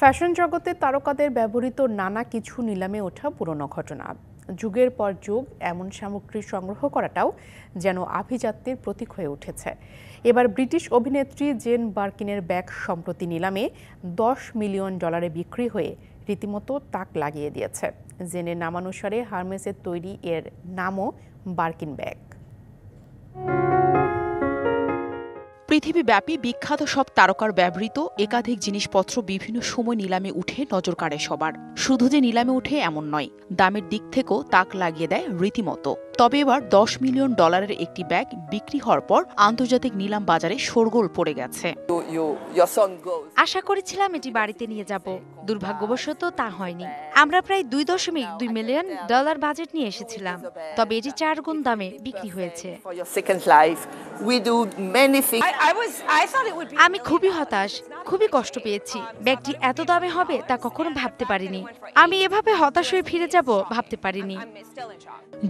Fashion জগতে তারকাদের ব্যবহৃত নানা কিছু নিলামে ওঠা পুরনো ঘটনা। যুগের পর যুগ এমন সামগ্রী সংগ্রহ করাটাও যেন আভিজাত্যের প্রতীক হয়ে উঠেছে। এবার ব্রিটিশ অভিনেত্রী জেন বার্কিনের ব্যাগ সম্প্রতি নিলামে $10 মিলিয়ন বিক্রি হয়ে রীতিমতো তাক লাগিয়ে দিয়েছে। জেনের নামানুসারে হার্মেসের তৈরি এর নামও বার্কিন ব্যাগ। পৃথিবীব্যাপী বিখ্যাত সব তারকার ব্যবহৃত একাধিক জিনিসপত্র বিভিন্ন সময় নিলামে উঠে নজর কাড়ে সবার। শুধু যে নিলামে উঠে এমন নয়, দামের দিক থেকেও তাক লাগিয়ে দেয় রীতিমতো। তবে এবার $10 মিলিয়ন একটি ব্যাগ বিক্রি হওয়ার পর আন্তর্জাতিক নিলাম বাজারে শোরগোল পড়ে গেছে। আশা করেছিলাম এটি বাড়িতে নিয়ে যাব, দুর্ভাগ্যবশত তা হয়নি। আমরা প্রায় $2.2 মিলিয়ন বাজেট নিয়ে এসেছিলাম, তবে এটি 4 গুণ দামে বিক্রি হয়েছে। আমি খুবই হতাশ, খুবই কষ্ট পেয়েছি। ব্যাগটি এত দামে হবে তা কখনো ভাবতে পারিনি। আমি এভাবে হতাশ হয়ে ফিরে যাব ভাবতে পারিনি।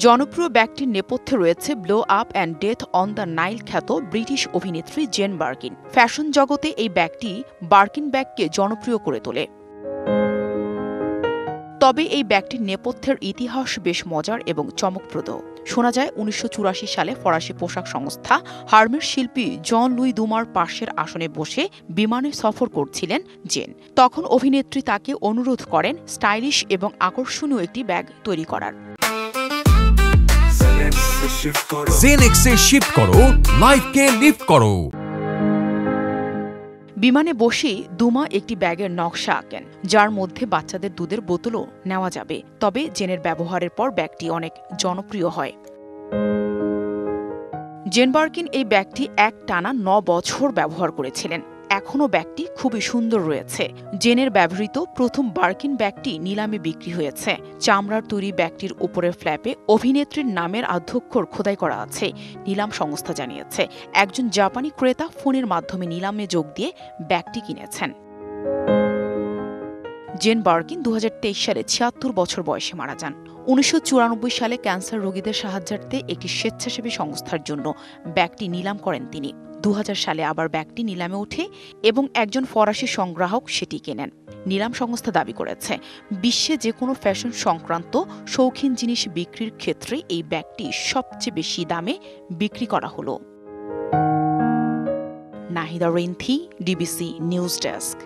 জনপ্রিয় ব্যাগটির নেপথ্যে রয়েছে Blow Up and Death on the Nile খ্যাত ব্রিটিশ অভিনেত্রী জেন বার্কিন। ফ্যাশন জগতে এই ব্যাগটি বার্কিন ব্যাগকে জনপ্রিয় করে তোলে। তবে এই ব্যাগটির নেপথ্যের ইতিহাস বেশ মজার এবং চমকপ্রদ। শোনা যায় 1984 সালে ফরাসি পোশাক সংস্থা হার্মের শিল্পী জন লুই দুমার পাশের আসনে বসে বিমানে সফর করছিলেন জেন। তখন অভিনেত্রী তাকে অনুরোধ করেন স্টাইলিশ এবং আকর্ষণীয় একটি ব্যাগ তৈরি করার। জেনেক্সে শিফট করো, লাইফকে লিফট করো। বিমানে বসেই দুমা একটি ব্যাগের নকশা আঁকেন, যার মধ্যে বাচ্চাদের দুধের বোতলও নেওয়া যাবে। তবে জেনের ব্যবহারের পর ব্যাগটি অনেক জনপ্রিয় হয়। জেন বার্কিন এই ব্যাগটি একটানা 9 বছর ব্যবহার করেছিলেন। এখনও ব্যাগটি খুবই সুন্দর রয়েছে। জেনের ব্যবহৃত প্রথম বার্কিন ব্যাগটি নিলামে বিক্রি হয়েছে। চামড়ার তৈরি ব্যাগটির উপরের ফ্ল্যাপে অভিনেত্রীর নামের আদ্যক্ষর খোদাই করা আছে, নিলাম সংস্থা জানিয়েছে। একজন জাপানি ক্রেতা ফোনের মাধ্যমে নিলামে যোগ দিয়ে ব্যাগটি কিনেছেন। জেন বার্কিন 2023 সালে 76 বছর বয়সে মারা যান। 1994 সালে ক্যান্সার রোগীদের সাহায্যার্থে একটি স্বেচ্ছাসেবী সংস্থার জন্য ব্যাগটি নিলাম করেন তিনি। 2000 সালে আবার ব্যাগটি নিলামে ওঠে এবং একজন ফরাসি সংগ্রাহক সেটি কেনেন। নিলাম সংস্থা দাবি করেছে, বিশ্বে যে কোনো ফ্যাশন সংক্রান্ত শৌখিন জিনিস বিক্রির ক্ষেত্রে এই ব্যাগটি সবচেয়ে বেশি দামে বিক্রি করা হলো। Nahida Rinthi, DBC news desk.